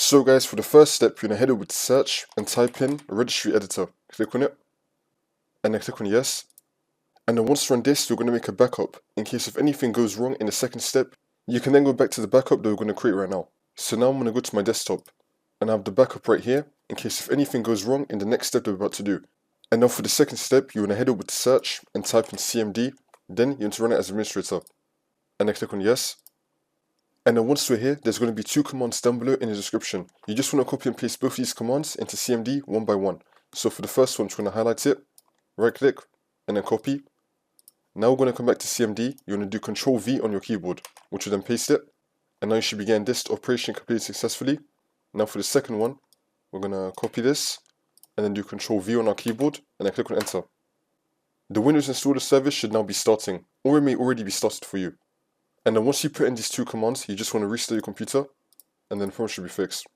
So guys, for the first step, you're going to head over to search and type in registry editor. Click on it, and then click on yes. And then once you run this, you're going to make a backup. In case if anything goes wrong in the second step, you can then go back to the backup that we're going to create right now. So now I'm going to go to my desktop, and I have the backup right here, in case if anything goes wrong in the next step that we're about to do. And now for the second step, you're going to head over to search and type in cmd, then you're going to run it as administrator. And then click on yes. And then once we're here, there's going to be two commands down below in the description. You just want to copy and paste both of these commands into cmd one by one. So for the first one, I'm just going to highlight it, right click, and then copy. Now we're going to come back to cmd, you're going to do Ctrl V on your keyboard, which will then paste it. And now you should be getting this operation completed successfully. Now for the second one, we're going to copy this, and then do Ctrl V on our keyboard, and then click on enter. The Windows Installer service should now be starting, or it may already be started for you. And then once you put in these two commands, you just want to restart your computer, and then the problem should be fixed.